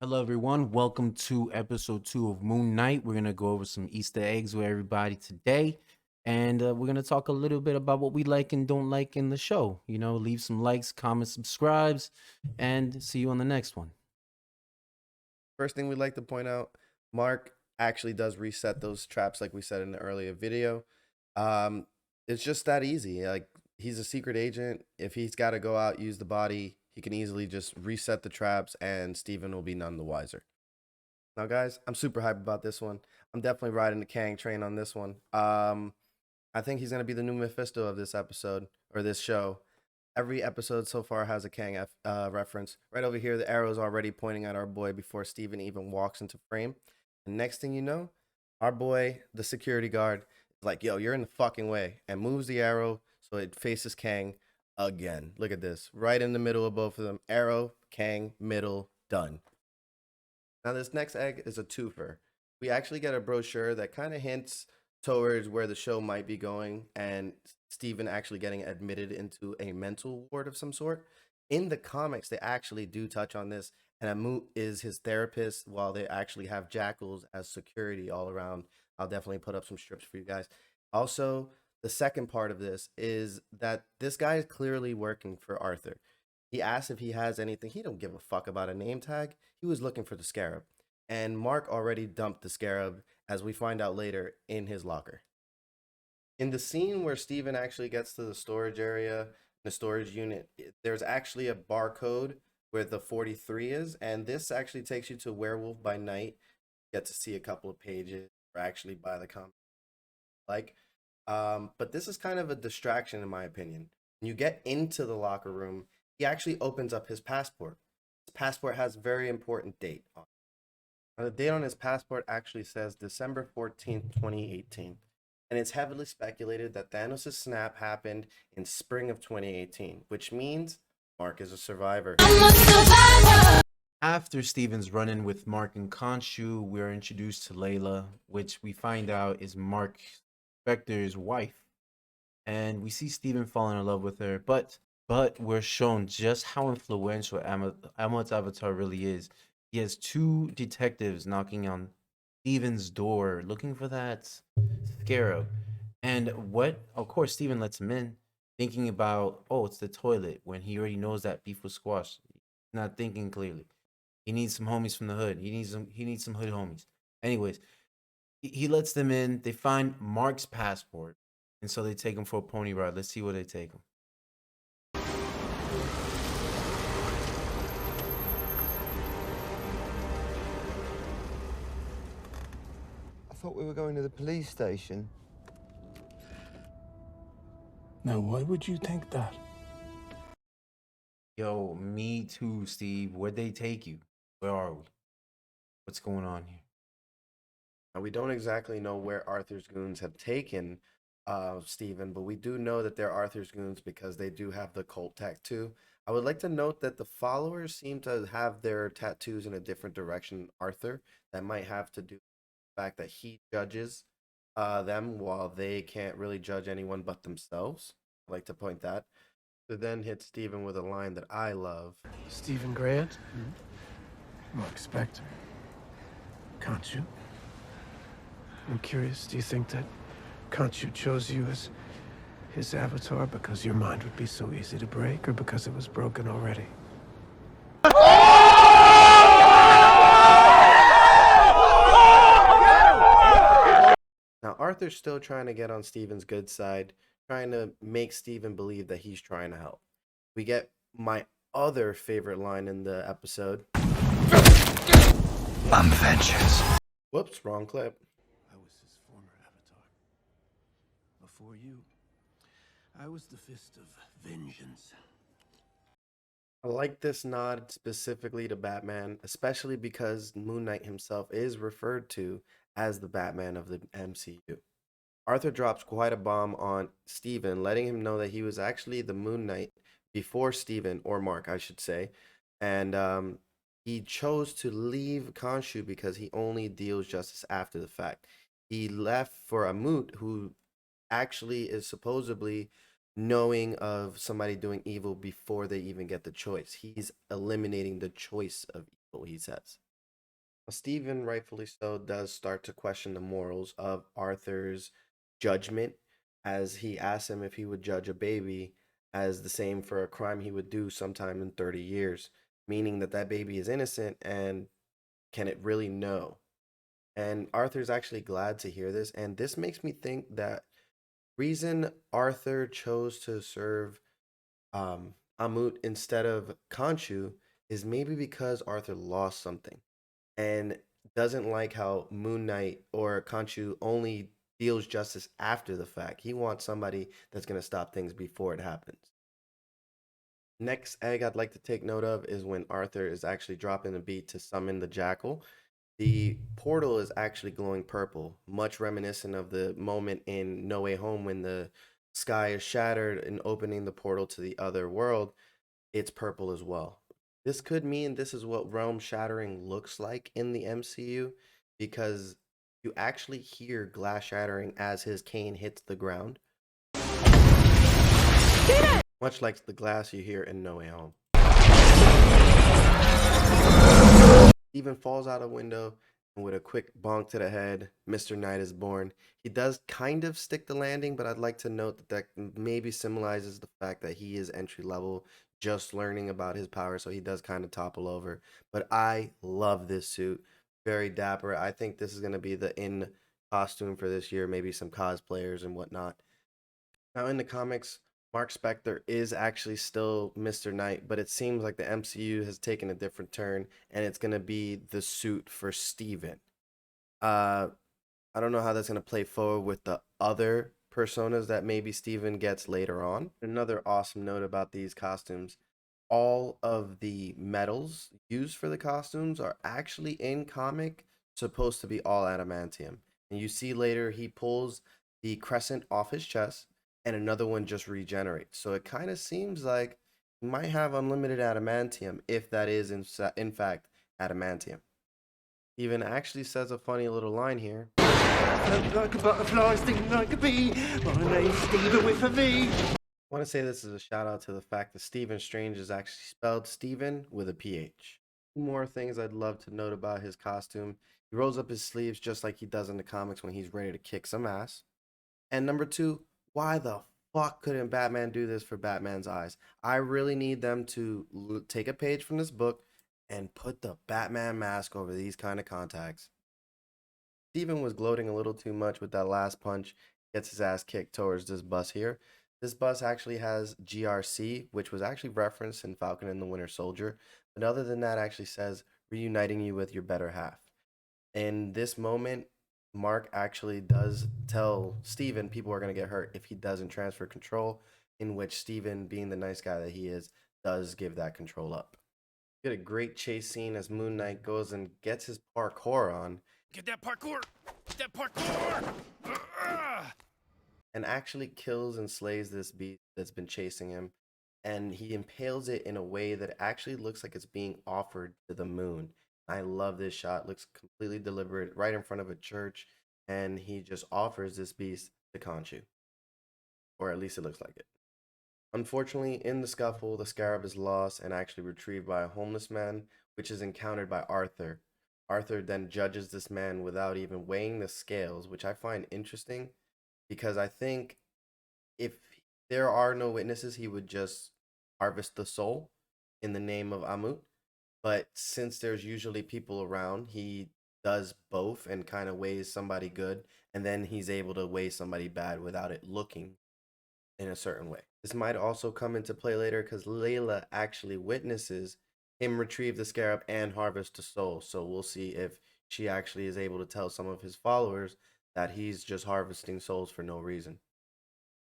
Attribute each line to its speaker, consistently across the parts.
Speaker 1: Hello, everyone. Welcome to episode 2 of Moon Knight. We're going to go over some Easter eggs with everybody today. And we're going to talk a little bit about what we like and don't like in the show. Leave some likes, comments, subscribes, and see you on the next one.
Speaker 2: First thing we'd like to point out, Mark actually does reset those traps like we said in the earlier video. Um, it's just that easy. Like he's a secret agent. If he's got to go out, use the body, he can easily just reset the traps and Steven will be none the wiser. Now, guys, I'm super hyped about this one. I'm definitely riding the Kang train on this one. I think he's going to be the new Mephisto of this episode or this show. Every episode so far has a Kang reference. Right over here, the arrow is already pointing at our boy before Steven even walks into frame. And next thing you know, our boy, the security guard, is like, yo, you're in the fucking way, and moves the arrow so it faces Kang again. Look at this. Right in the middle of both of them. Arrow, Kang, middle, done. Now, this next egg is a twofer. We actually get a brochure that kind of hints towards where the show might be going, and Steven actually getting admitted into a mental ward of some sort. In the comics, they actually do touch on this, and Amut is his therapist, while they actually have jackals as security all around. I'll definitely put up some strips for you guys. Also, the second part of this is that this guy is clearly working for Arthur. He asks if he has anything. He don't give a fuck about a name tag. He was looking for the scarab. And Mark already dumped the scarab, as we find out later, in his locker. In the scene where Steven actually gets to the storage area, the storage unit, there's actually a barcode where the 43 is. And this actually takes you to Werewolf by Night. You get to see a couple of pages or actually buy the comic. But this is kind of a distraction, in my opinion. When you get into the locker room, he actually opens up his passport. His passport has a very important date on it. Now, the date on his passport actually says December 14th, 2018. And it's heavily speculated that Thanos' snap happened in spring of 2018, which means Mark is a survivor.
Speaker 1: After Steven's run in with Mark and Khonshu, we're introduced to Layla, which we find out is Mark Spector's wife. And we see Steven falling in love with her, but we're shown just how influential Amulet's avatar really is. He has two detectives knocking on Steven's door looking for that scarab. And what, of course, Steven lets him in, thinking about, oh, it's the toilet, when he already knows that beef was squashed. He's not thinking clearly. He needs some homies from the hood. He needs some hood homies. Anyways, he lets them in. They find Mark's passport, and so they take him for a pony ride. Let's see where they take him.
Speaker 3: I thought we were going to the police station.
Speaker 4: Now, why would you think that?
Speaker 1: Yo, me too, Steve. Where'd they take you? Where are we? What's going on here?
Speaker 2: Now, we don't exactly know where Arthur's goons have taken Steven, but we do know that they're Arthur's goons because they do have the cult tattoo. I would like to note that the followers seem to have their tattoos in a different direction than Arthur. That might have to do with the fact that he judges them while they can't really judge anyone but themselves. I'd like to point that. To then hit Steven with a line that I love.
Speaker 4: Stephen Grant? Mark Spector. Khonshu? I'm curious, do you think that Khonshu chose you as his avatar because your mind would be so easy to break, or because it was broken already?
Speaker 2: Now, Arthur's still trying to get on Steven's good side, trying to make Steven believe that he's trying to help. We get my other favorite line in the episode.
Speaker 5: I'm vengeance.
Speaker 2: Whoops, wrong clip.
Speaker 4: I was his former avatar. Before you, I was the fist of vengeance.
Speaker 2: I like this nod specifically to Batman, especially because Moon Knight himself is referred to as the Batman of the MCU. Arthur drops quite a bomb on Steven, letting him know that he was actually the Moon Knight before Steven, or Mark, I should say. And he chose to leave Khonshu because he only deals justice after the fact. He left for Amut, who actually is supposedly knowing of somebody doing evil before they even get the choice. He's eliminating the choice of evil, he says. Stephen, rightfully so, does start to question the morals of Arthur's judgment as he asks him if he would judge a baby as the same for a crime he would do sometime in 30 years, meaning that that baby is innocent and can it really know? And Arthur's actually glad to hear this. And this makes me think that reason Arthur chose to serve Amut instead of Khonshu is maybe because Arthur lost something and doesn't like how Moon Knight or Khonshu only deals justice after the fact. He wants somebody that's going to stop things before it happens. Next egg I'd like to take note of is when Arthur is actually dropping a beat to summon the jackal. The portal is actually glowing purple, much reminiscent of the moment in No Way Home when the sky is shattered and opening the portal to the other world. It's purple as well. This could mean this is what realm shattering looks like in the MCU because you actually hear glass shattering as his cane hits the ground, much like the glass you hear in No Way Home. Steven falls out a window and with a quick bonk to the head, Mr. Knight is born. He does kind of stick the landing, but I'd like to note that that maybe symbolizes the fact that he is entry level, just learning about his power, so he does kind of topple over. But I love this suit. Very dapper. I think this is going to be the in costume for this year, maybe some cosplayers and whatnot. Now, in the comics, Mark Spector is actually still Mr. Knight, but it seems like the MCU has taken a different turn, and it's going to be the suit for Steven. I don't know how that's going to play forward with the other personas that maybe Steven gets later on. Another awesome note about these costumes, all of the metals used for the costumes are actually in comic supposed to be all adamantium. And you see later he pulls the crescent off his chest and another one just regenerates. So it kind of seems like he might have unlimited adamantium if that is in fact adamantium. Even actually says a funny little line here.
Speaker 4: Float like a butterfly, sting like a bee. My name's Steven with a V.
Speaker 2: I want to say this is a shout out to the fact that Stephen Strange is actually spelled Steven with a PH. Two more things I'd love to note about his costume. He rolls up his sleeves just like he does in the comics when he's ready to kick some ass. And number two, why the fuck couldn't Batman do this for Batman's eyes? I really need them to take a page from this book and put the Batman mask over these kind of contacts. Steven was gloating a little too much with that last punch. Gets his ass kicked towards this bus here. This bus actually has GRC, which was actually referenced in Falcon and the Winter Soldier. But other than that, actually says reuniting you with your better half. In this moment, Mark actually does tell Steven people are going to get hurt if he doesn't transfer control, in which Steven, being the nice guy that he is, does give that control up. Get a great chase scene as Moon Knight goes and gets his parkour on.
Speaker 5: Get that parkour! Get that parkour!
Speaker 2: And actually kills and slays this beast that's been chasing him. And he impales it in a way that actually looks like it's being offered to the moon. I love this shot. It looks completely deliberate, right in front of a church. And he just offers this beast to Khonshu. Or at least it looks like it. Unfortunately, in the scuffle, the scarab is lost and actually retrieved by a homeless man, which is encountered by Arthur. Arthur then judges this man without even weighing the scales, which I find interesting because I think if there are no witnesses, he would just harvest the soul in the name of Amut. But since there's usually people around, he does both and kind of weighs somebody good, and then he's able to weigh somebody bad without it looking in a certain way. This might also come into play later because Layla actually witnesses him retrieve the scarab and harvest the soul. So we'll see if she actually is able to tell some of his followers that he's just harvesting souls for no reason.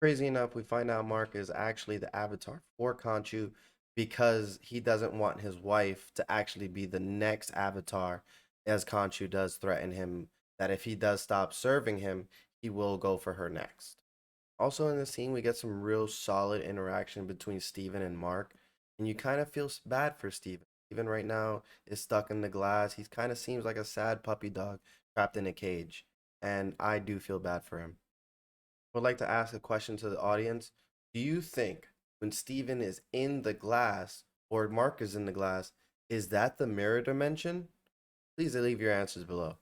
Speaker 2: Crazy enough, we find out Mark is actually the avatar for Khonshu because he doesn't want his wife to actually be the next avatar, as Khonshu does threaten him that if he does stop serving him, he will go for her next. Also in the scene, we get some real solid interaction between Steven and Mark, and you kind of feel bad for Steven. Steven right now is stuck in the glass. He kind of seems like a sad puppy dog trapped in a cage, and I do feel bad for him. I would like to ask a question to the audience. Do you think when Steven is in the glass or Mark is in the glass, is that the mirror dimension? Please leave your answers below.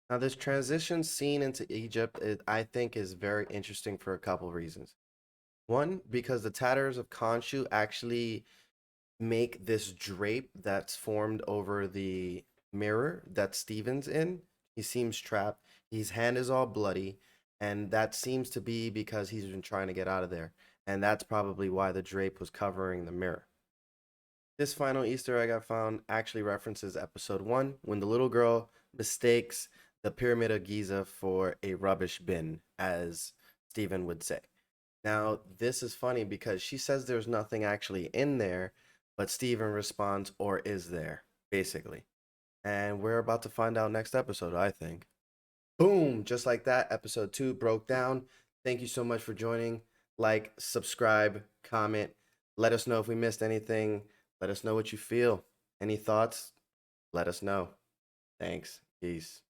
Speaker 2: Now, this transition scene into Egypt, I think, is very interesting for a couple reasons. One, because the tatters of Khonshu actually make this drape that's formed over the mirror that Steven's in. He seems trapped. His hand is all bloody, and that seems to be because he's been trying to get out of there. And that's probably why the drape was covering the mirror. This final Easter egg I found actually references episode 1 when the little girl mistakes the Pyramid of Giza for a rubbish bin, as Steven would say. Now, this is funny because she says there's nothing actually in there, but Steven responds, or is there, basically. And we're about to find out next episode, I think. Boom! Just like that, episode 2 broke down. Thank you so much for joining. Like, subscribe, comment. Let us know if we missed anything. Let us know what you feel. Any thoughts? Let us know. Thanks. Peace.